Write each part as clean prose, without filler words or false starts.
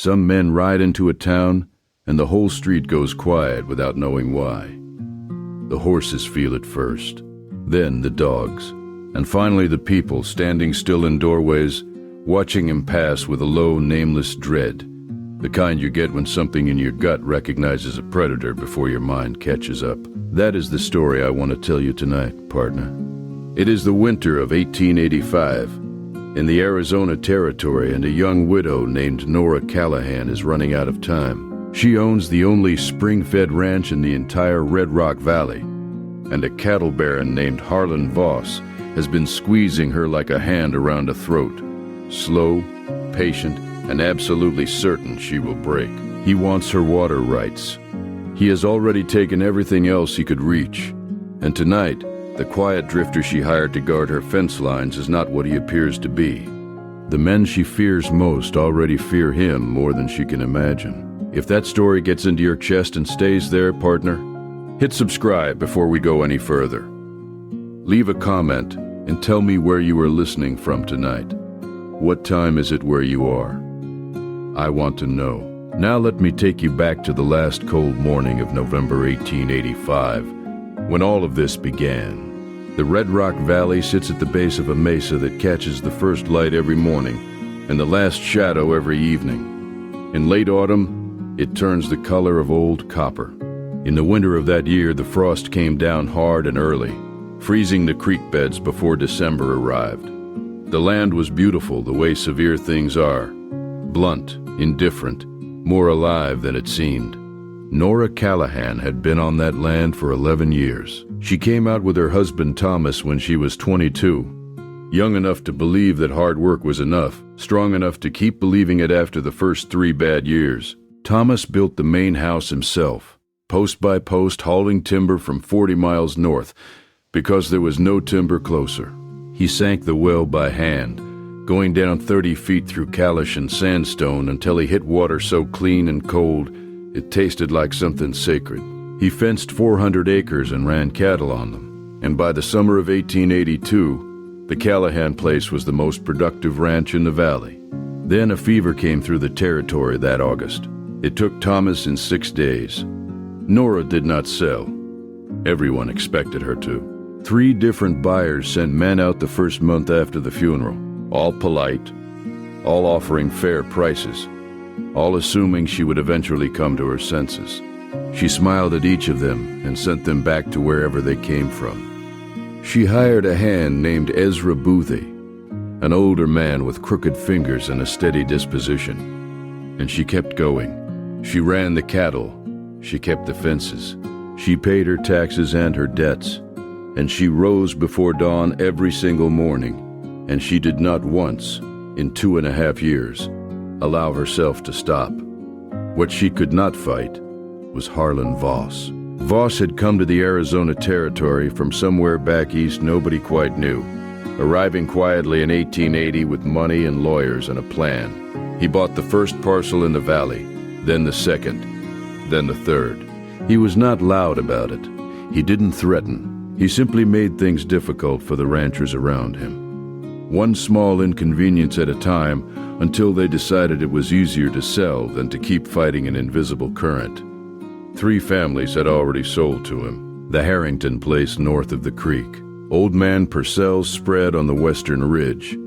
Some men ride into a town, and the whole street goes quiet without knowing why. The horses feel it first, then the dogs, and finally the people standing still in doorways, watching him pass with a low, nameless dread, the kind you get when something in your gut recognizes a predator before your mind catches up. That is the story I want to tell you tonight, partner. It is the winter of 1885. In the Arizona Territory, and a young widow named Nora Callahan is running out of time. She owns the only spring-fed ranch in the entire Redrock Valley, and a cattle baron named Harlan Voss has been squeezing her like a hand around a throat. Slow, patient, and absolutely certain she will break. He wants her water rights. He has already taken everything else he could reach, and tonight, the quiet drifter she hired to guard her fence lines is not what he appears to be. The men she fears most already fear him more than she can imagine. If that story gets into your chest and stays there, partner, hit subscribe before we go any further. Leave a comment and tell me where you are listening from tonight. What time is it where you are? I want to know. Now let me take you back to the last cold morning of November 1885, when all of this began. The Redrock Valley sits at the base of a mesa that catches the first light every morning and the last shadow every evening. In late autumn, it turns the color of old copper. In the winter of that year, the frost came down hard and early, freezing the creek beds before December arrived. The land was beautiful the way severe things are, blunt, indifferent, more alive than it seemed. Nora Callahan had been on that land for 11 years. She came out with her husband Thomas when she was 22, young enough to believe that hard work was enough, strong enough to keep believing it after the first 3 bad years. Thomas built the main house himself, post by post hauling timber from 40 miles north, because there was no timber closer. He sank the well by hand, going down 30 feet through caliche and sandstone until he hit water so clean and cold it tasted like something sacred. He fenced 400 acres and ran cattle on them, and by the summer of 1882, the Callahan place was the most productive ranch in the valley. Then a fever came through the territory that August. It took Thomas in 6 days. Nora did not sell. Everyone expected her to. 3 different buyers sent men out the first month after the funeral, all polite, all offering fair prices, all assuming she would eventually come to her senses. She smiled at each of them and sent them back to wherever they came from. She hired a hand named Ezra Boothie, an older man with crooked fingers and a steady disposition. And she kept going. She ran the cattle. She kept the fences. She paid her taxes and her debts. And she rose before dawn every single morning. And she did not once, in 2.5 years, allow herself to stop. What she could not fight was Harlan Voss. Voss had come to the Arizona Territory from somewhere back east nobody quite knew, arriving quietly in 1880 with money and lawyers and a plan. He bought the first parcel in the valley, then the second, then the third. He was not loud about it. He didn't threaten. He simply made things difficult for the ranchers around him. One small inconvenience at a time, until they decided it was easier to sell than to keep fighting an invisible current. 3 families had already sold to him. The Harrington place north of the creek, Old Man Purcell's spread on the western ridge,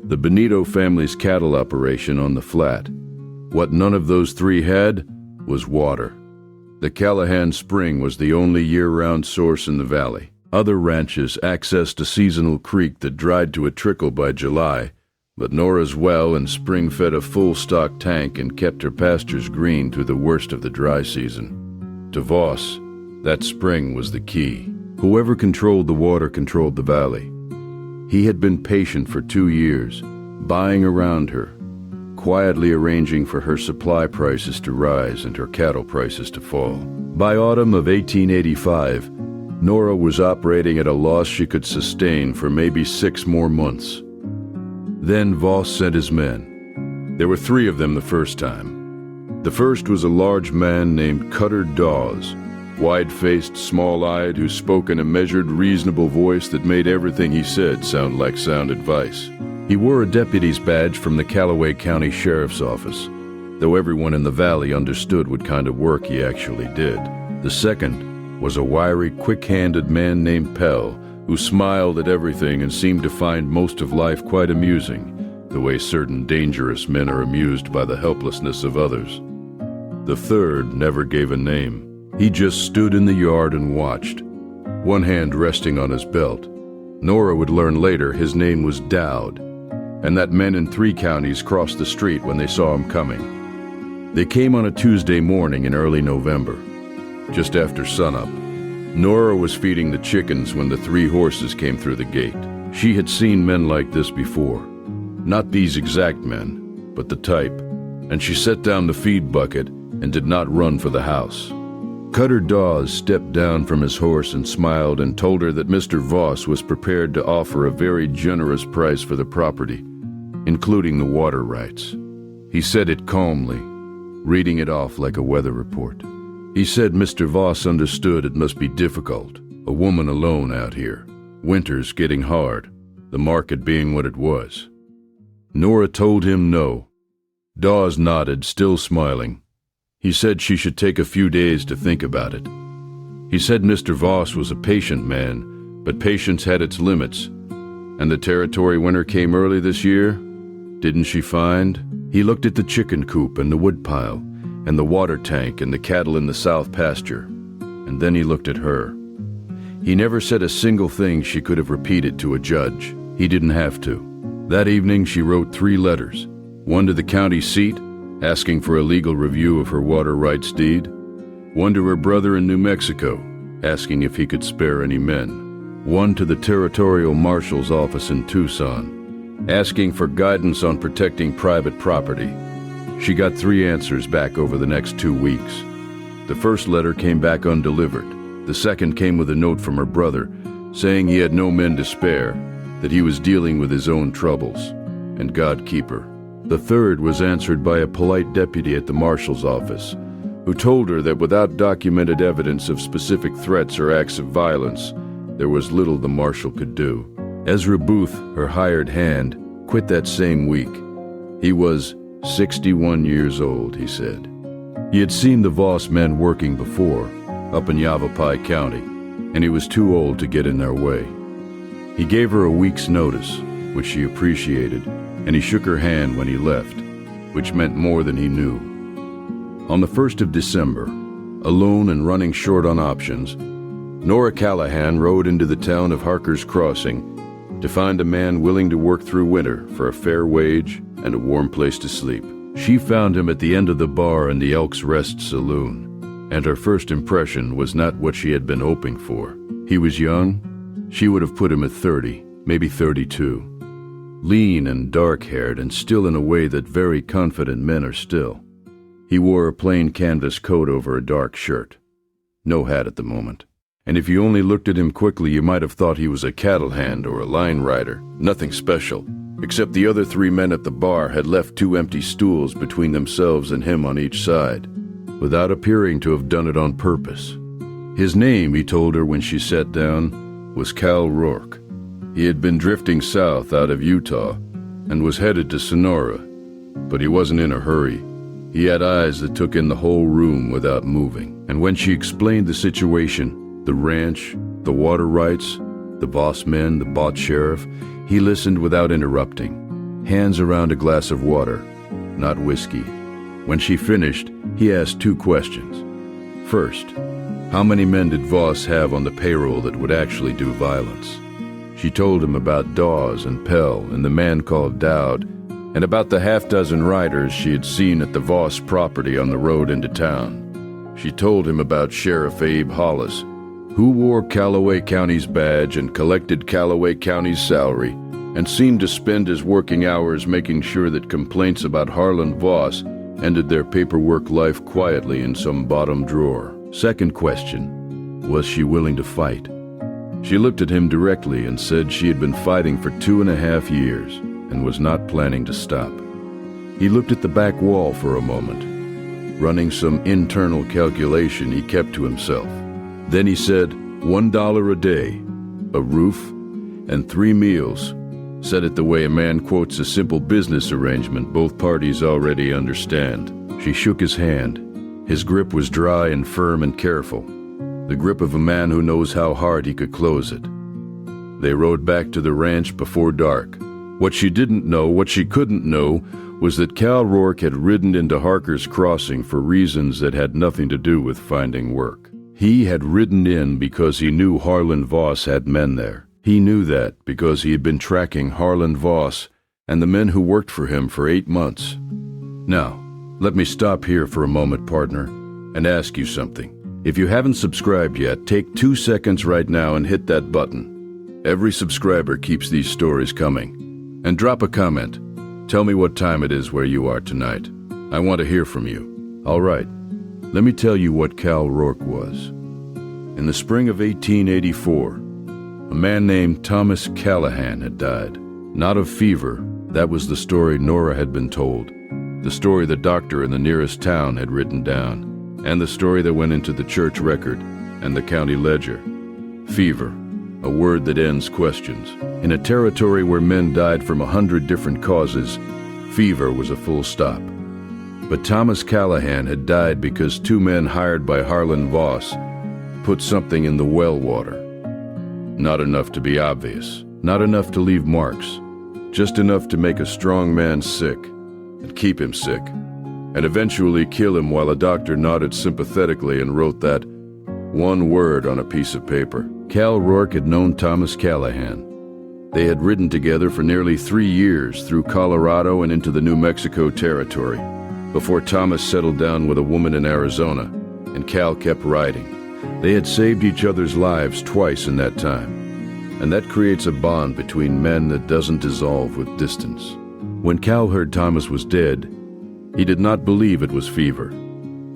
the Benito family's cattle operation on the flat. What none of those 3 had was water. The Callahan Spring was the only year-round source in the valley. Other ranches accessed a seasonal creek that dried to a trickle by July, but Nora's well and spring fed a full-stock tank and kept her pastures green through the worst of the dry season. To Voss, that spring was the key. Whoever controlled the water controlled the valley. He had been patient for 2 years, buying around her, quietly arranging for her supply prices to rise and her cattle prices to fall. By autumn of 1885, Nora was operating at a loss she could sustain for maybe 6 more months. Then Voss sent his men. There were 3 of them the first time. The first was a large man named Cutter Dawes, wide-faced, small-eyed, who spoke in a measured, reasonable voice that made everything he said sound like sound advice. He wore a deputy's badge from the Callaway County Sheriff's Office. though everyone in the valley understood what kind of work he actually did. The second was a wiry, quick-handed man named Pell, who smiled at everything and seemed to find most of life quite amusing, the way certain dangerous men are amused by the helplessness of others. The third never gave a name. He just stood in the yard and watched, one hand resting on his belt. Nora would learn later his name was Dowd, and that men in 3 counties crossed the street when they saw him coming. They came on a Tuesday morning in early November, just after sunup. Nora was feeding the chickens when the 3 horses came through the gate. She had seen men like this before. Not these exact men, but the type, and she set down the feed bucket and did not run for the house. Cutter Dawes stepped down from his horse and smiled and told her that Mr. Voss was prepared to offer a very generous price for the property, including the water rights. He said it calmly, reading it off like a weather report. He said Mr. Voss understood it must be difficult, a woman alone out here, winters getting hard, the market being what it was. Nora told him no. Dawes nodded, still smiling. He said she should take a few days to think about it. He said Mr. Voss was a patient man, but patience had its limits. And the territory winter came early this year? Didn't she find? He looked at the chicken coop and the woodpile, and the water tank and the cattle in the south pasture. And then he looked at her. He never said a single thing she could have repeated to a judge. He didn't have to. That evening she wrote 3 letters, one to the county seat, asking for a legal review of her water rights deed, one to her brother in New Mexico, asking if he could spare any men, one to the territorial marshal's office in Tucson, asking for guidance on protecting private property. She got 3 answers back over the next 2 weeks. The first letter came back undelivered. The second came with a note from her brother, saying he had no men to spare, that he was dealing with his own troubles, and God keep her. The third was answered by a polite deputy at the marshal's office, who told her that without documented evidence of specific threats or acts of violence, there was little the marshal could do. Ezra Booth, her hired hand, quit that same week. He was 61 years old, he said. He had seen the Voss men working before, up in Yavapai County, and he was too old to get in their way. He gave her a week's notice, which she appreciated, and he shook her hand when he left, which meant more than he knew. On the 1st of December, alone and running short on options, Nora Callahan rode into the town of Harker's Crossing to find a man willing to work through winter for a fair wage and a warm place to sleep. She found him at the end of the bar in the Elks Rest Saloon, and her first impression was not what she had been hoping for. He was young. She would have put him at 30, maybe 32. Lean and dark-haired, and still in a way that very confident men are still. He wore a plain canvas coat over a dark shirt. No hat at the moment. And if you only looked at him quickly, you might have thought he was a cattle hand or a line rider. Nothing special, except the other 3 men at the bar had left 2 empty stools between themselves and him on each side, without appearing to have done it on purpose. His name, he told her when she sat down, was Cal Rourke. He had been drifting south out of Utah and was headed to Sonora, but he wasn't in a hurry. He had eyes that took in the whole room without moving, and when she explained the situation, the ranch, the water rights, the Voss men, the bought sheriff, he listened without interrupting, hands around a glass of water, not whiskey. When she finished, he asked 2 questions. First, how many men did Voss have on the payroll that would actually do violence? She told him about Dawes and Pell and the man called Dowd, and about the 6 riders she had seen at the Voss property on the road into town. She told him about Sheriff Abe Hollis, who wore Callaway County's badge and collected Callaway County's salary, and seemed to spend his working hours making sure that complaints about Harlan Voss ended their paperwork life quietly in some bottom drawer. Second question, was she willing to fight? She looked at him directly and said she had been fighting for 2.5 years and was not planning to stop. He looked at the back wall for a moment, running some internal calculation he kept to himself. Then he said, $1 a day, a roof, and 3 meals. Said it the way a man quotes a simple business arrangement both parties already understand. She shook his hand. His grip was dry and firm and careful, the grip of a man who knows how hard he could close it. They rode back to the ranch before dark. What she didn't know, what she couldn't know, was that Cal Rourke had ridden into Harker's Crossing for reasons that had nothing to do with finding work. He had ridden in because he knew Harlan Voss had men there. He knew that because he had been tracking Harlan Voss and the men who worked for him for 8 months. Now, let me stop here for a moment, partner, and ask you something. If you haven't subscribed yet, take 2 seconds right now and hit that button. Every subscriber keeps these stories coming. And drop a comment. Tell me what time it is where you are tonight. I want to hear from you. All right, let me tell you what Cal Rourke was. In the spring of 1884, a man named Thomas Callahan had died. Not of fever, that was the story Nora had been told. The story the doctor in the nearest town had written down, and the story that went into the church record and the county ledger. Fever, a word that ends questions. In a territory where men died from 100 different causes, fever was a full stop. But Thomas Callahan had died because 2 men hired by Harlan Voss put something in the well water. Not enough to be obvious, not enough to leave marks, just enough to make a strong man sick and keep him sick, and eventually kill him while a doctor nodded sympathetically and wrote that one word on a piece of paper. Cal Rourke had known Thomas Callahan. They had ridden together for nearly 3 years through Colorado and into the New Mexico territory, before Thomas settled down with a woman in Arizona, and Cal kept riding. They had saved each other's lives twice in that time, and that creates a bond between men that doesn't dissolve with distance. When Cal heard Thomas was dead, he did not believe it was fever.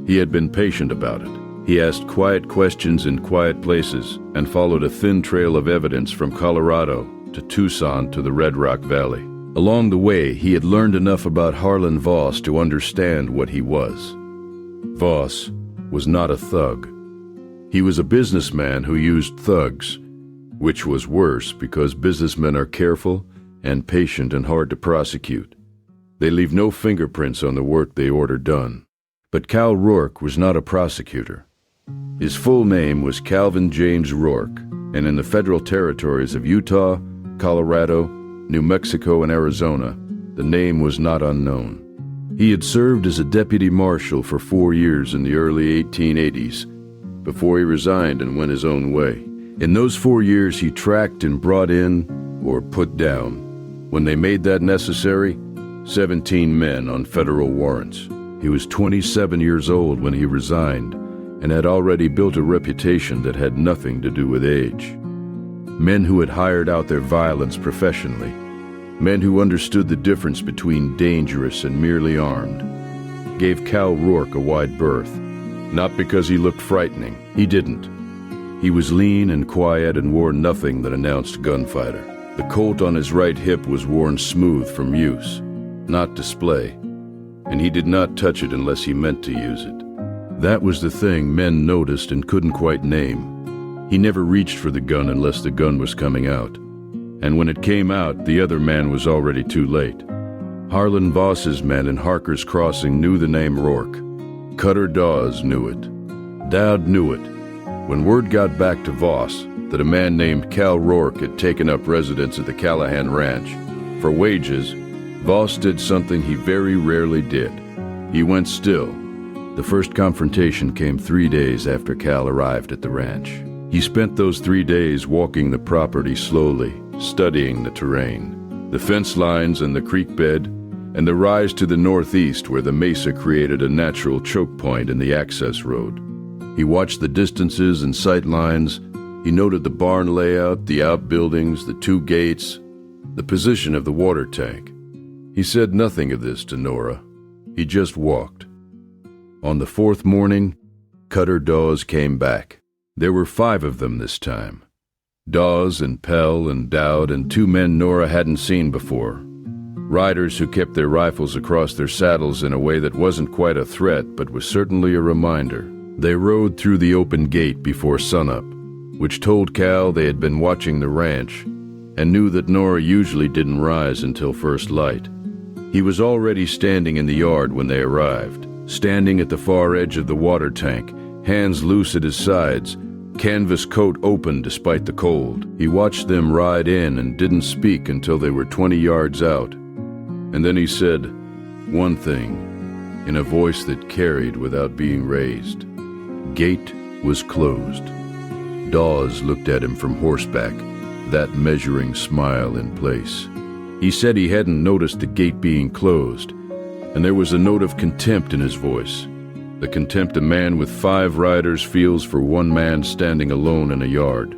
He had been patient about it. He asked quiet questions in quiet places and followed a thin trail of evidence from Colorado to Tucson to the Redrock Valley. Along the way, he had learned enough about Harlan Voss to understand what he was. Voss was not a thug. He was a businessman who used thugs, which was worse because businessmen are careful and patient and hard to prosecute. They leave no fingerprints on the work they order done. But Cal Rourke was not a prosecutor. His full name was Calvin James Rourke, and in the federal territories of Utah, Colorado, New Mexico, and Arizona, the name was not unknown. He had served as a deputy marshal for 4 years in the early 1880s, before he resigned and went his own way. In those 4 years, he tracked and brought in, or put down, when they made that necessary, 17 men on federal warrants. He was 27 years old when he resigned and had already built a reputation that had nothing to do with age. Men who had hired out their violence professionally, men who understood the difference between dangerous and merely armed, gave Cal Rourke a wide berth. Not because he looked frightening. He didn't. He was lean and quiet and wore nothing that announced gunfighter. The Colt on his right hip was worn smooth from use, not display, and he did not touch it unless he meant to use it. That was the thing men noticed and couldn't quite name. He never reached for the gun unless the gun was coming out, and when it came out, the other man was already too late. Harlan Voss's men in Harker's Crossing knew the name Rourke. Cutter Dawes knew it. Dowd knew it. When word got back to Voss that a man named Cal Rourke had taken up residence at the Callahan Ranch for wages, Voss did something he very rarely did. He went still. The first confrontation came 3 days after Cal arrived at the ranch. He spent those 3 days walking the property slowly, studying the terrain, the fence lines and the creek bed, and the rise to the northeast where the mesa created a natural choke point in the access road. He watched the distances and sight lines. He noted the barn layout, the outbuildings, the 2 gates, the position of the water tank. He said nothing of this to Nora. He just walked. On the 4th morning, Cutter Dawes came back. There were 5 of them this time. Dawes and Pell and Dowd and 2 men Nora hadn't seen before. Riders who kept their rifles across their saddles in a way that wasn't quite a threat but was certainly a reminder. They rode through the open gate before sunup, which told Cal they had been watching the ranch and knew that Nora usually didn't rise until first light. He was already standing in the yard when they arrived. standing at the far edge of the water tank, hands loose at his sides, canvas coat open despite the cold. He watched them ride in and didn't speak until they were 20 yards out. And then he said one thing, in a voice that carried without being raised. Gate was closed. Dawes looked at him from horseback, that measuring smile in place. He said he hadn't noticed the gate being closed, and there was a note of contempt in his voice, the contempt a man with 5 riders feels for one man standing alone in a yard.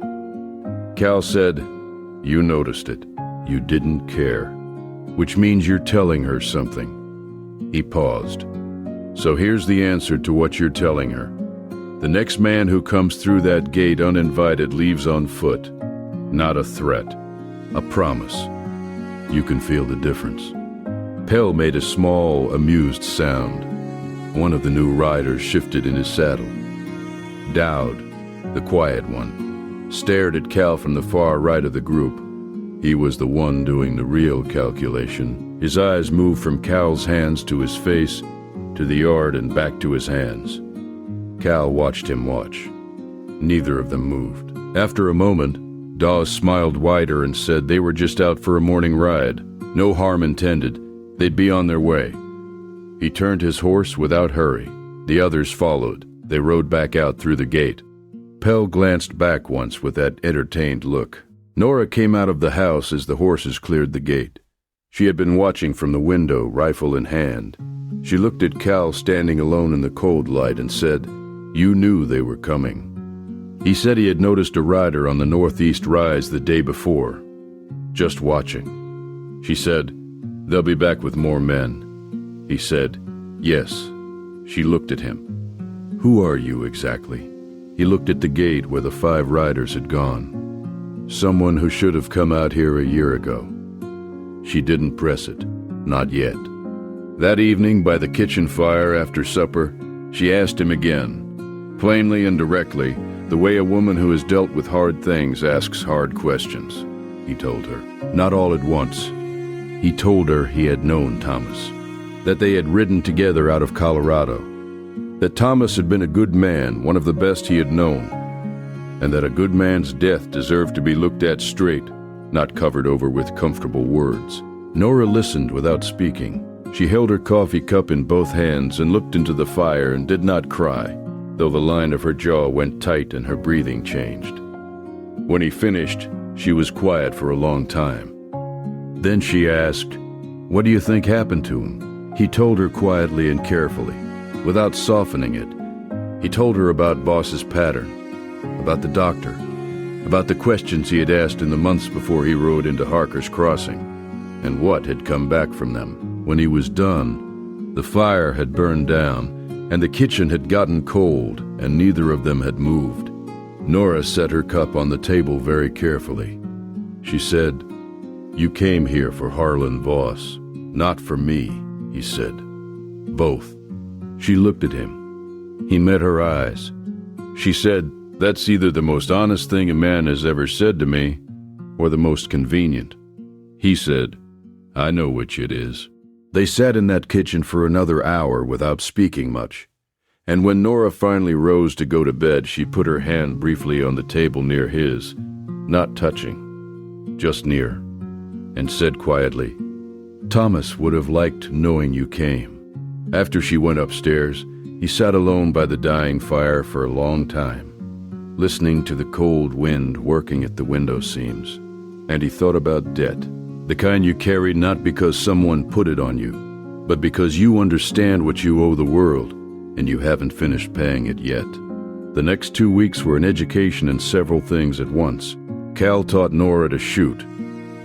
Cal said, "You noticed it. You didn't care. Which means you're telling her something." He paused. "So here's the answer to what you're telling her. The next man who comes through that gate uninvited leaves on foot. Not a threat. A promise. You can feel the difference." Pell made a small, amused sound. One of the new riders shifted in his saddle. Dowd, the quiet one, stared at Cal from the far right of the group. He was the one doing the real calculation. His eyes moved from Cal's hands to his face, to the yard and back to his hands. Cal watched him watch. Neither of them moved. After a moment, Dawes smiled wider and said they were just out for a morning ride. No harm intended. They'd be on their way. He turned his horse without hurry. The others followed. They rode back out through the gate. Pell glanced back once with that entertained look. Nora came out of the house as the horses cleared the gate. She had been watching from the window, rifle in hand. She looked at Cal standing alone in the cold light and said, "You knew they were coming." He said he had noticed a rider on the northeast rise the day before, just watching. She said, "They'll be back with more men." He said, "Yes." She looked at him. "Who are you exactly?" He looked at the gate where the 5 riders had gone. "Someone who should have come out here a year ago." She didn't press it, not yet. That evening by the kitchen fire after supper, she asked him again, plainly and directly, the way a woman who has dealt with hard things asks hard questions. He told her, not all at once. He told her he had known Thomas, that they had ridden together out of Colorado, that Thomas had been a good man, one of the best he had known, and that a good man's death deserved to be looked at straight, not covered over with comfortable words. Nora listened without speaking. She held her coffee cup in both hands and looked into the fire and did not cry, though the line of her jaw went tight and her breathing changed. When he finished, she was quiet for a long time. Then she asked, "What do you think happened to him?" He told her quietly and carefully, without softening it. He told her about Voss's pattern, about the doctor, about the questions he had asked in the months before he rode into Harker's crossing, and what had come back from them. When he was done, the fire had burned down, and the kitchen had gotten cold, and neither of them had moved. Nora set her cup on the table very carefully. She said, "You came here for Harlan Voss, not for me," he said. "Both." She looked at him. He met her eyes. She said, "That's either the most honest thing a man has ever said to me, or the most convenient." He said, "I know which it is." They sat in that kitchen for another hour without speaking much, and when Nora finally rose to go to bed, she put her hand briefly on the table near his, not touching, just near, and said quietly, "Thomas would have liked knowing you came." After she went upstairs, he sat alone by the dying fire for a long time, listening to the cold wind working at the window seams, and he thought about debt. The kind you carry not because someone put it on you, but because you understand what you owe the world, and you haven't finished paying it yet. The next 2 weeks were an education in several things at once. Cal taught Nora to shoot,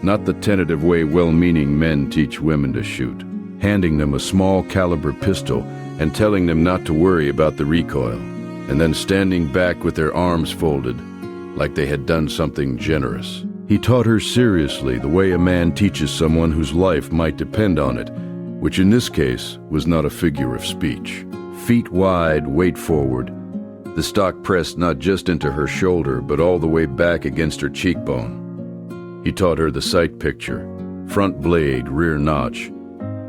not the tentative way well-meaning men teach women to shoot, handing them a small caliber pistol and telling them not to worry about the recoil, and then standing back with their arms folded, like they had done something generous. He taught her seriously the way a man teaches someone whose life might depend on it, which in this case was not a figure of speech. Feet wide, weight forward, the stock pressed not just into her shoulder, but all the way back against her cheekbone. He taught her the sight picture, front blade, rear notch,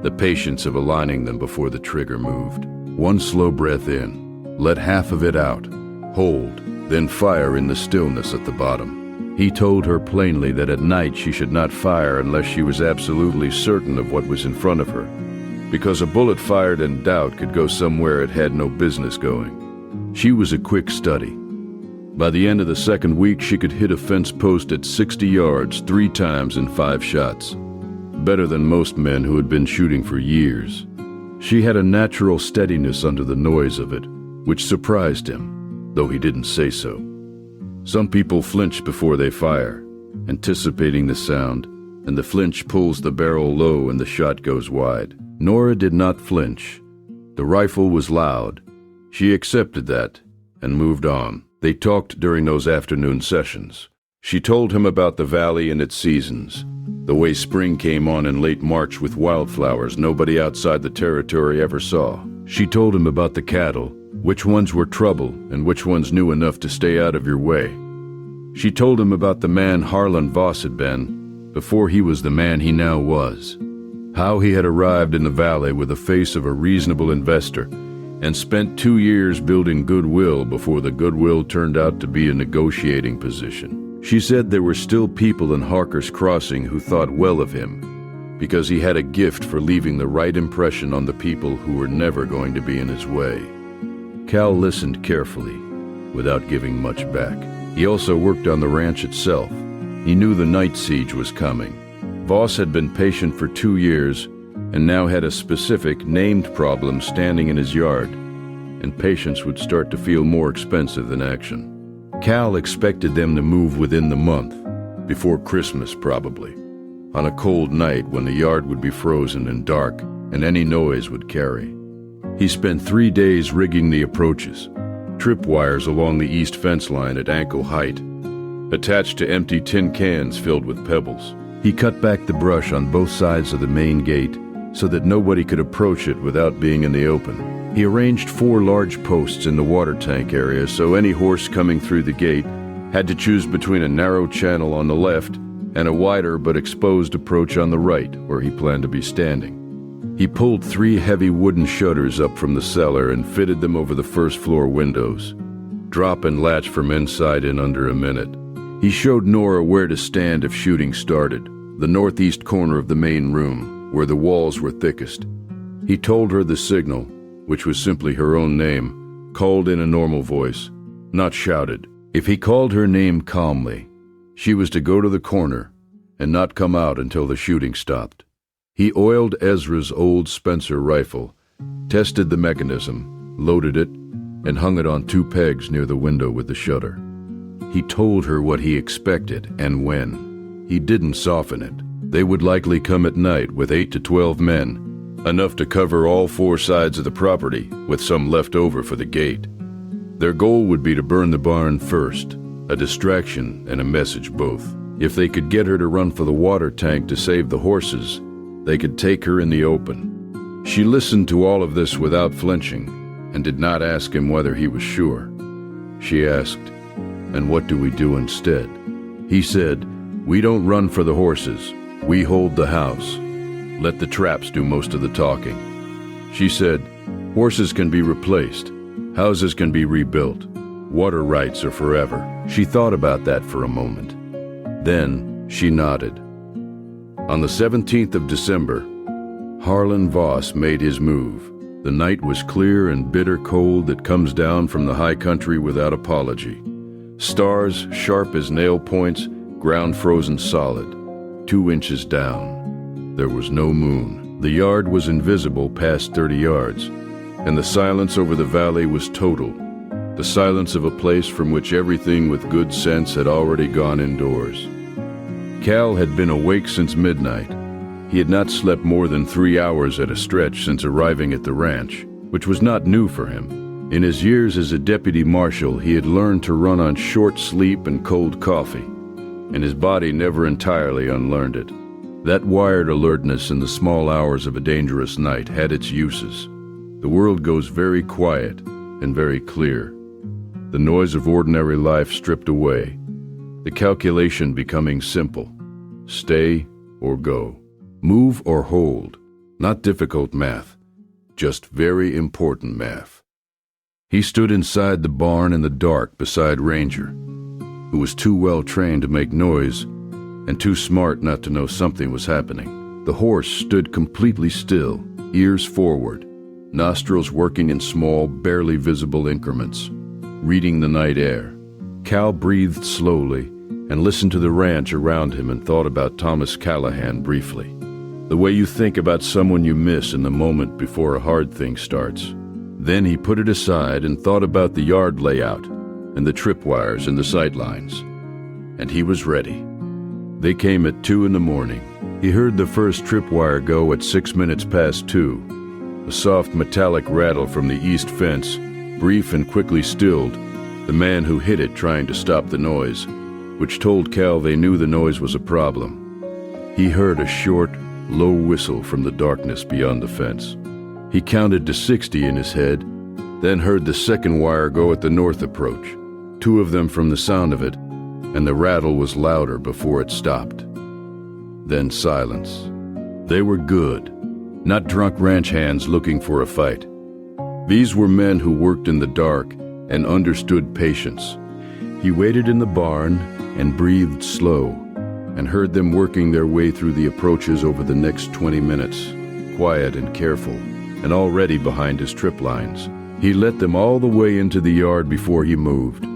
the patience of aligning them before the trigger moved. One slow breath in, let half of it out, hold, then fire in the stillness at the bottom. He told her plainly that at night she should not fire unless she was absolutely certain of what was in front of her, because a bullet fired in doubt could go somewhere it had no business going. She was a quick study. By the end of the second week, she could hit a fence post at 60 yards 3 times in 5 shots, better than most men who had been shooting for years. She had a natural steadiness under the noise of it, which surprised him, though he didn't say so. Some people flinch before they fire, anticipating the sound, and the flinch pulls the barrel low and the shot goes wide. Nora did not flinch. The rifle was loud. She accepted that and moved on. They talked during those afternoon sessions. She told him about the valley and its seasons, the way spring came on in late March with wildflowers nobody outside the territory ever saw. She told him about the cattle, which ones were trouble and which ones knew enough to stay out of your way. She told him about the man Harlan Voss had been before he was the man he now was, how he had arrived in the valley with the face of a reasonable investor and spent 2 years building goodwill before the goodwill turned out to be a negotiating position. She said there were still people in Harker's Crossing who thought well of him because he had a gift for leaving the right impression on the people who were never going to be in his way. Cal listened carefully, without giving much back. He also worked on the ranch itself. He knew the night siege was coming. Voss had been patient for 2 years and now had a specific, named problem standing in his yard, and patience would start to feel more expensive than action. Cal expected them to move within the month, before Christmas probably, on a cold night when the yard would be frozen and dark and any noise would carry. He spent 3 days rigging the approaches, tripwires along the east fence line at ankle height, attached to empty tin cans filled with pebbles. He cut back the brush on both sides of the main gate so that nobody could approach it without being in the open. He arranged 4 large posts in the water tank area so any horse coming through the gate had to choose between a narrow channel on the left and a wider but exposed approach on the right, where he planned to be standing. He pulled 3 heavy wooden shutters up from the cellar and fitted them over the first floor windows. Drop and latch from inside in under a minute. He showed Nora where to stand if shooting started, the northeast corner of the main room, where the walls were thickest. He told her the signal, which was simply her own name, called in a normal voice, not shouted. If he called her name calmly, she was to go to the corner and not come out until the shooting stopped. He oiled Ezra's old Spencer rifle, tested the mechanism, loaded it, and hung it on 2 pegs near the window with the shutter. He told her what he expected and when. He didn't soften it. They would likely come at night with 8 to 12 men, enough to cover all 4 sides of the property, with some left over for the gate. Their goal would be to burn the barn first, a distraction and a message both. If they could get her to run for the water tank to save the horses, they could take her in the open. She listened to all of this without flinching and did not ask him whether he was sure. She asked, "And what do we do instead?" He said, "We don't run for the horses. We hold the house. Let the traps do most of the talking." She said, "Horses can be replaced. Houses can be rebuilt. Water rights are forever." She thought about that for a moment. Then she nodded. On the 17th of December, Harlan Voss made his move. The night was clear and bitter cold that comes down from the high country without apology. Stars sharp as nail points, ground frozen solid, 2 inches down. There was no moon. The yard was invisible past 30 yards, and the silence over the valley was total, the silence of a place from which everything with good sense had already gone indoors. Cal had been awake since midnight. He had not slept more than 3 hours at a stretch since arriving at the ranch, which was not new for him. In his years as a deputy marshal, he had learned to run on short sleep and cold coffee, and his body never entirely unlearned it. That wired alertness in the small hours of a dangerous night had its uses. The world goes very quiet and very clear. The noise of ordinary life stripped away, the calculation becoming simple. Stay or go. Move or hold. Not difficult math. just very important math. He stood inside the barn in the dark beside Ranger, who was too well trained to make noise and too smart not to know something was happening. The horse stood completely still, ears forward, nostrils working in small, barely visible increments, reading the night air. Cal breathed slowly and listened to the ranch around him and thought about Thomas Callahan briefly. The way you think about someone you miss in the moment before a hard thing starts. Then he put it aside and thought about the yard layout and the tripwires and the sightlines. And he was ready. They came at 2 a.m. He heard the first tripwire go at 6 minutes past 2. A soft metallic rattle from the east fence, brief and quickly stilled, the man who hit it trying to stop the noise, which told Cal they knew the noise was a problem. He heard a short, low whistle from the darkness beyond the fence. He counted to 60 in his head, then heard the second wire go at the north approach, 2 of them from the sound of it, and the rattle was louder before it stopped. Then silence. They were good, not drunk ranch hands looking for a fight. These were men who worked in the dark and understood patience. He waited in the barn and breathed slow, and heard them working their way through the approaches over the next 20 minutes, quiet and careful, and already behind his trip lines. He let them all the way into the yard before he moved.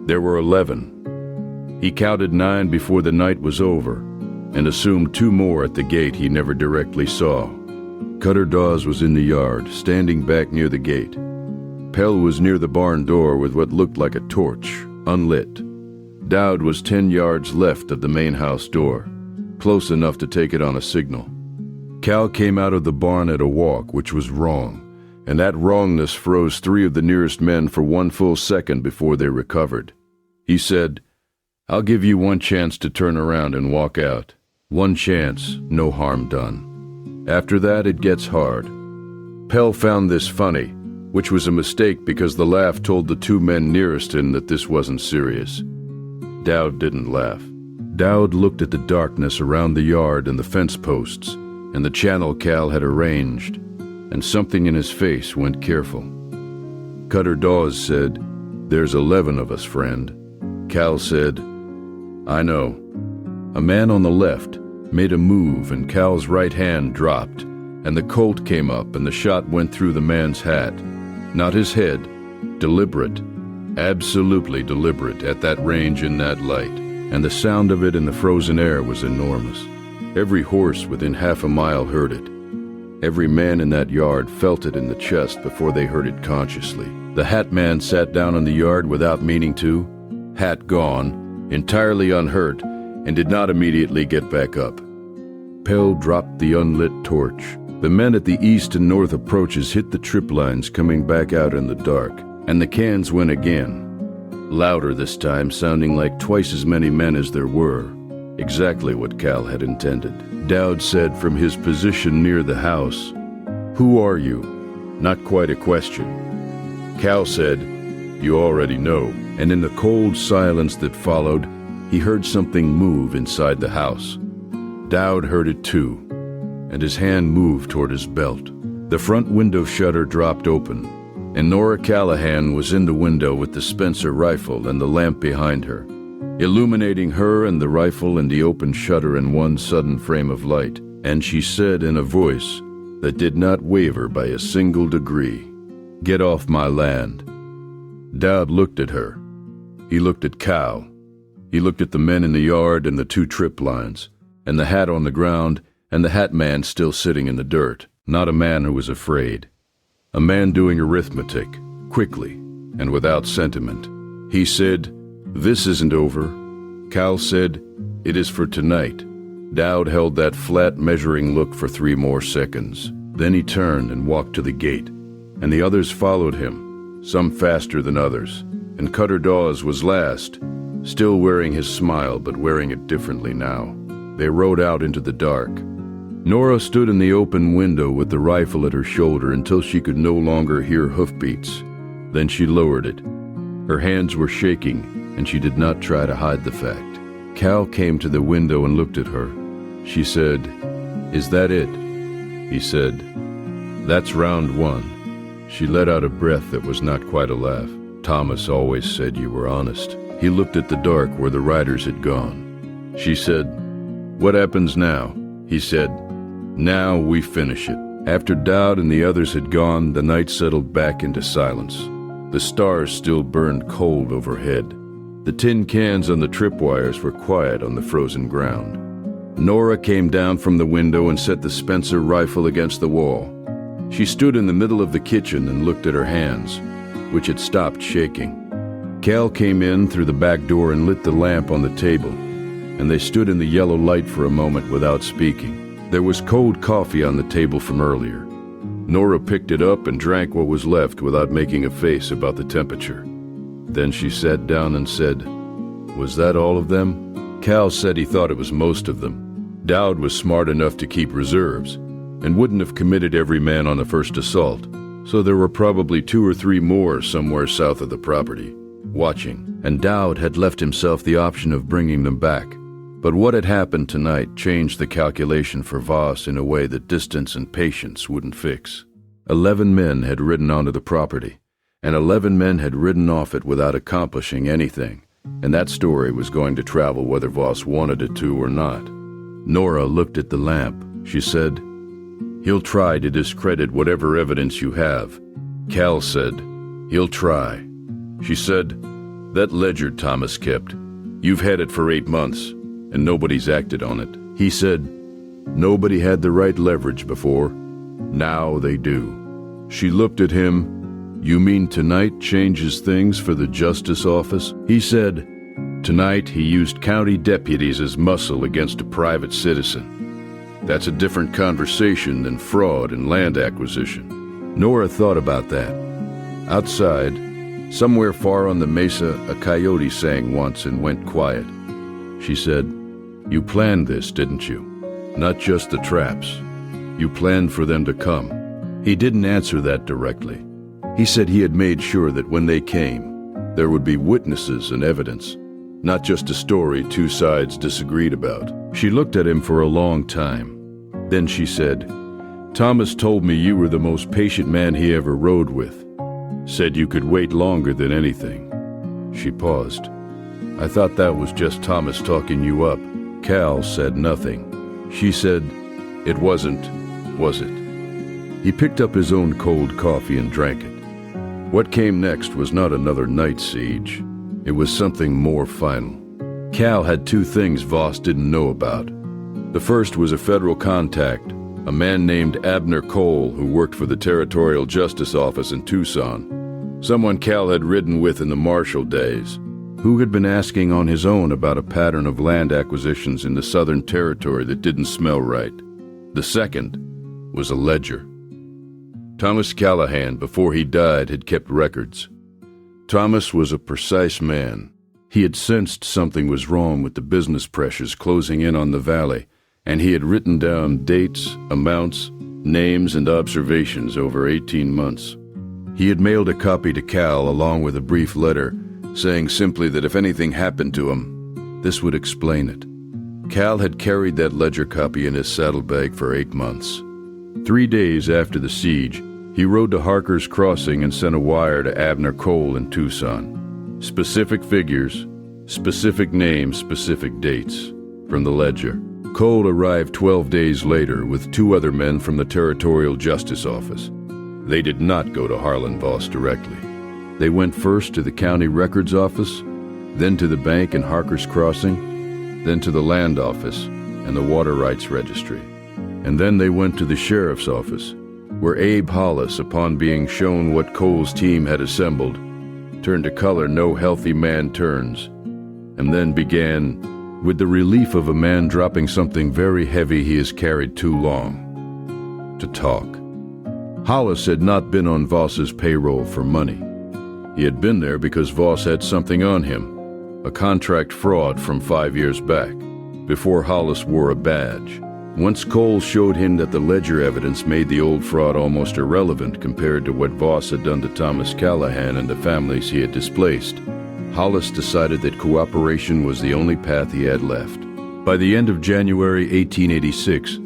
There were 11. He counted 9 before the night was over, and assumed 2 more at the gate he never directly saw. Cutter Dawes was in the yard, standing back near the gate. Pell was near the barn door with what looked like a torch, unlit. Dowd was 10 yards left of the main house door, close enough to take it on a signal. Cal came out of the barn at a walk, which was wrong, and that wrongness froze 3 of the nearest men for 1 full second before they recovered. He said, "I'll give you 1 chance to turn around and walk out. 1 chance, no harm done. After that, it gets hard." Pell found this funny, which was a mistake because the laugh told the 2 men nearest him that this wasn't serious. Dowd didn't laugh. Dowd looked at the darkness around the yard and the fence posts and the channel Cal had arranged, and something in his face went careful. Cutter Dawes said, "There's 11 of us, friend." Cal said, "I know." A man on the left made a move and Cal's right hand dropped, and the Colt came up and the shot went through the man's hat. Not his head. Deliberate. Absolutely deliberate at that range in that light, and the sound of it in the frozen air was enormous. Every horse within half a mile heard it. Every man in that yard felt it in the chest before they heard it consciously. The hat man sat down in the yard without meaning to, hat gone, entirely unhurt, and did not immediately get back up. Pell dropped the unlit torch. The men at the east and north approaches hit the trip lines coming back out in the dark, and the cans went again. Louder this time, sounding like twice as many men as there were. Exactly what Cal had intended. Dowd said from his position near the house, "Who are you?" Not quite a question. Cal said, "You already know," and in the cold silence that followed, he heard something move inside the house. Dowd heard it too, and his hand moved toward his belt. The front window shutter dropped open, and Nora Callahan was in the window with the Spencer rifle and the lamp behind her, illuminating her and the rifle and the open shutter in one sudden frame of light, and she said in a voice that did not waver by a single degree, "Get off my land." Dowd looked at her. He looked at Cal. He looked at the men in the yard and the 2 trip lines, and the hat on the ground, and the hat man still sitting in the dirt. Not a man who was afraid. A man doing arithmetic, quickly and without sentiment. He said, "This isn't over." Cal said, "It is for tonight." Dowd held that flat measuring look for 3 more seconds. Then he turned and walked to the gate, and the others followed him, some faster than others, and Cutter Dawes was last, still wearing his smile but wearing it differently now. They rode out into the dark. Nora stood in the open window with the rifle at her shoulder until she could no longer hear hoofbeats. Then she lowered it. Her hands were shaking, and she did not try to hide the fact. Cal came to the window and looked at her. She said, "Is that it?" He said, That's round one. She let out a breath that was not quite a laugh. Thomas always said you were honest. He looked at the dark where the riders had gone. She said, "What happens now?" He said, "Now we finish it." After Dowd and the others had gone, the night settled back into silence. The stars still burned cold overhead. The tin cans on the tripwires were quiet on the frozen ground. Nora came down from the window and set the Spencer rifle against the wall. She stood in the middle of the kitchen and looked at her hands, which had stopped shaking. Cal came in through the back door and lit the lamp on the table, and they stood in the yellow light for a moment without speaking. There was cold coffee on the table from earlier. Nora picked it up and drank what was left without making a face about the temperature. Then she sat down and said, "Was that all of them?" Cal said he thought it was most of them. Dowd was smart enough to keep reserves and wouldn't have committed every man on the first assault, so there were probably 2 or 3 more somewhere south of the property, watching, and Dowd had left himself the option of bringing them back. But what had happened tonight changed the calculation for Voss in a way that distance and patience wouldn't fix. 11 men had ridden onto the property, and 11 men had ridden off it without accomplishing anything, and that story was going to travel whether Voss wanted it to or not. Nora looked at the lamp. She said, "He'll try to discredit whatever evidence you have." Cal said, "He'll try." She said, "That ledger Thomas kept, you've had it for 8 months, and nobody's acted on it." He said, "Nobody had the right leverage before. Now they do." She looked at him. "You mean tonight changes things for the Justice Office?" He said, "Tonight he used county deputies as muscle against a private citizen. That's a different conversation than fraud and land acquisition." Nora thought about that. Outside, somewhere far on the mesa, a coyote sang once and went quiet. She said, "You planned this, didn't you? Not just the traps. You planned for them to come." He didn't answer that directly. He said he had made sure that when they came, there would be witnesses and evidence, not just a story 2 sides disagreed about. She looked at him for a long time. Then she said, "Thomas told me you were the most patient man he ever rode with. Said you could wait longer than anything." She paused. "I thought that was just Thomas talking you up." Cal said nothing. She said, "It wasn't, was it?" He picked up his own cold coffee and drank it. What came next was not another night siege. It was something more final. Cal had 2 things Voss didn't know about. The first was a federal contact, a man named Abner Cole who worked for the Territorial Justice Office in Tucson, someone Cal had ridden with in the Marshal days, who had been asking on his own about a pattern of land acquisitions in the Southern Territory that didn't smell right. The second was a ledger. Thomas Callahan, before he died, had kept records. Thomas was a precise man. He had sensed something was wrong with the business pressures closing in on the valley, and he had written down dates, amounts, names, and observations over 18 months. He had mailed a copy to Cal along with a brief letter, saying simply that if anything happened to him, this would explain it. Cal had carried that ledger copy in his saddlebag for 8 months. 3 days after the siege, he rode to Harker's Crossing and sent a wire to Abner Cole in Tucson. Specific figures, specific names, specific dates from the ledger. Cole arrived 12 days later with 2 other men from the Territorial Justice Office. They did not go to Harlan Voss directly. They went first to the county records office, then to the bank in Harker's Crossing, then to the land office and the water rights registry. And then they went to the sheriff's office, where Abe Hollis, upon being shown what Cole's team had assembled, turned a color no healthy man turns, and then began, with the relief of a man dropping something very heavy he has carried too long, to talk. Hollis had not been on Voss's payroll for money. He had been there because Voss had something on him, a contract fraud from 5 years back, before Hollis wore a badge. Once Cole showed him that the ledger evidence made the old fraud almost irrelevant compared to what Voss had done to Thomas Callahan and the families he had displaced, Hollis decided that cooperation was the only path he had left. By the end of January 1886,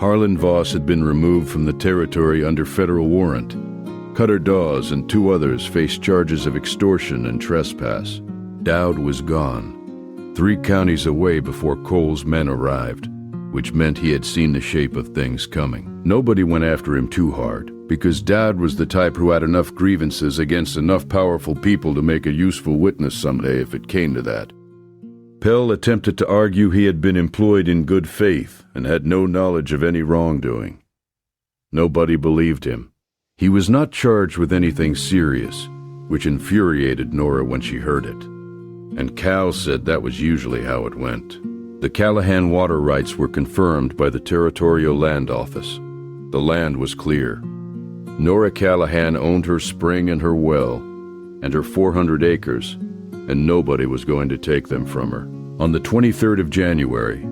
Harlan Voss had been removed from the territory under federal warrant. Cutter Dawes and 2 others faced charges of extortion and trespass. Dowd was gone, 3 counties away before Cole's men arrived, which meant he had seen the shape of things coming. Nobody went after him too hard, because Dowd was the type who had enough grievances against enough powerful people to make a useful witness someday if it came to that. Pell attempted to argue he had been employed in good faith and had no knowledge of any wrongdoing. Nobody believed him. He was not charged with anything serious, which infuriated Nora when she heard it. And Cal said that was usually how it went. The Callahan water rights were confirmed by the Territorial Land Office. The land was clear. Nora Callahan owned her spring and her well, and her 400 acres, and nobody was going to take them from her. On the 23rd of January,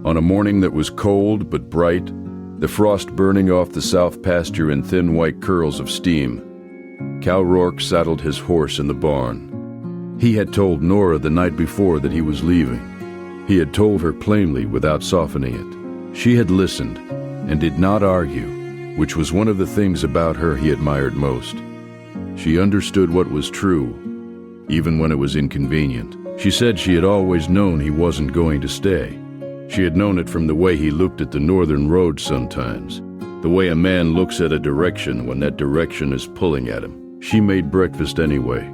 on a morning that was cold but bright, the frost burning off the south pasture in thin white curls of steam, Cal Rourke saddled his horse in the barn. He had told Nora the night before that he was leaving. He had told her plainly without softening it. She had listened and did not argue, which was one of the things about her he admired most. She understood what was true, even when it was inconvenient. She said she had always known he wasn't going to stay. She had known it from the way he looked at the northern road sometimes, the way a man looks at a direction when that direction is pulling at him. She made breakfast anyway.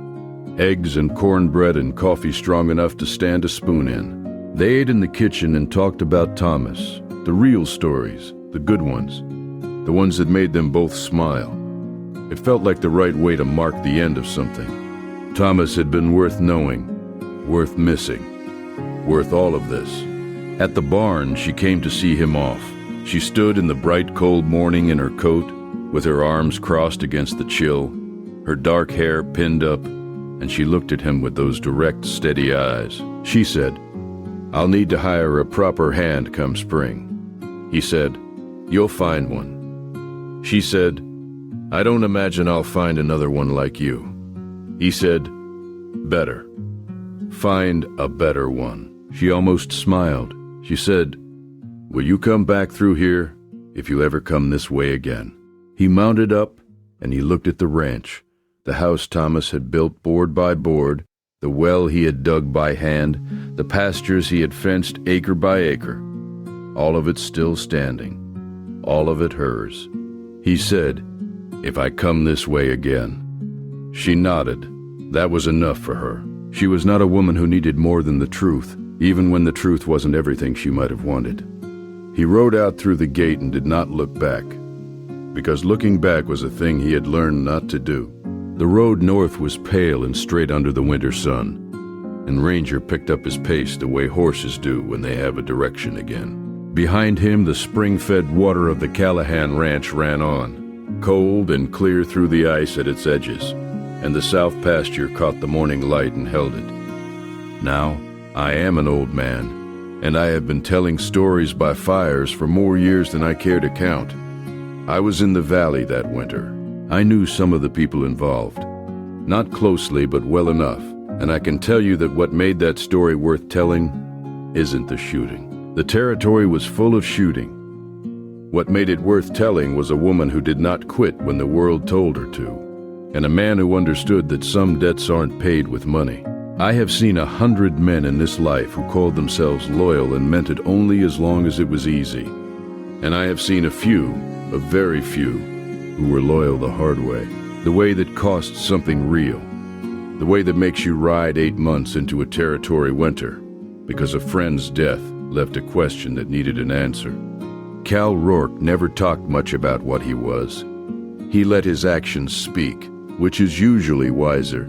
Eggs and cornbread and coffee strong enough to stand a spoon in. They ate in the kitchen and talked about Thomas, the real stories, the good ones, the ones that made them both smile. It felt like the right way to mark the end of something. Thomas had been worth knowing, worth missing, worth all of this. At the barn, she came to see him off. She stood in the bright cold morning in her coat, with her arms crossed against the chill, her dark hair pinned up, and she looked at him with those direct, steady eyes. She said, "I'll need to hire a proper hand come spring." He said, "You'll find one." She said, "I don't imagine I'll find another one like you." He said, "Better. Find a better one." She almost smiled. She said, "Will you come back through here if you ever come this way again?" He mounted up and he looked at the ranch, the house Thomas had built board by board, the well he had dug by hand, the pastures he had fenced acre by acre, all of it still standing, all of it hers. He said, "If I come this way again." She nodded. That was enough for her. She was not a woman who needed more than the truth, even when the truth wasn't everything she might have wanted. He rode out through the gate and did not look back, because looking back was a thing he had learned not to do. The road north was pale and straight under the winter sun, and Ranger picked up his pace the way horses do when they have a direction again. Behind him, the spring-fed water of the Callahan ranch ran on, cold and clear through the ice at its edges, and the south pasture caught the morning light and held it. Now, I am an old man, and I have been telling stories by fires for more years than I care to count. I was in the valley that winter. I knew some of the people involved. Not closely, but well enough, and I can tell you that what made that story worth telling isn't the shooting. The territory was full of shooting. What made it worth telling was a woman who did not quit when the world told her to, and a man who understood that some debts aren't paid with money. I have seen 100 men in this life who called themselves loyal and meant it only as long as it was easy. And I have seen a very few, who were loyal the hard way, the way that costs something real, the way that makes you ride 8 months into a territory winter because a friend's death left a question that needed an answer. Cal Rourke never talked much about what he was. He let his actions speak, which is usually wiser.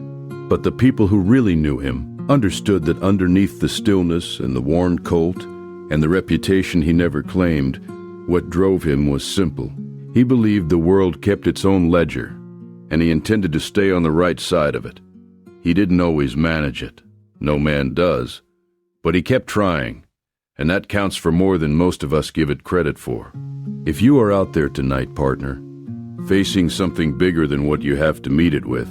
But the people who really knew him understood that underneath the stillness and the worn colt and the reputation he never claimed, what drove him was simple. He believed the world kept its own ledger, and he intended to stay on the right side of it. He didn't always manage it. No man does. But he kept trying, and that counts for more than most of us give it credit for. If you are out there tonight, partner, facing something bigger than what you have to meet it with,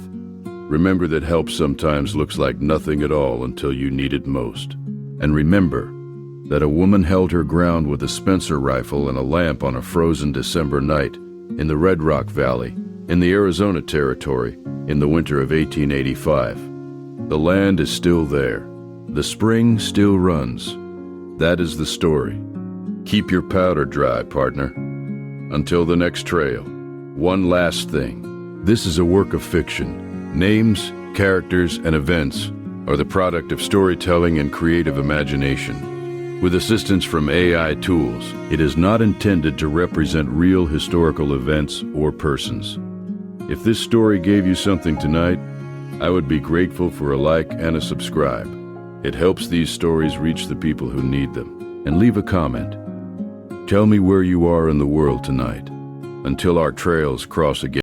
remember that help sometimes looks like nothing at all until you need it most. And remember, that a woman held her ground with a Spencer rifle and a lamp on a frozen December night in the Redrock Valley, in the Arizona Territory, in the winter of 1885. The land is still there. The spring still runs. That is the story. Keep your powder dry, partner. Until the next trail. One last thing. This is a work of fiction. Names, characters, and events are the product of storytelling and creative imagination. With assistance from AI tools, it is not intended to represent real historical events or persons. If this story gave you something tonight, I would be grateful for a like and a subscribe. It helps these stories reach the people who need them. And leave a comment. Tell me where you are in the world tonight, until our trails cross again.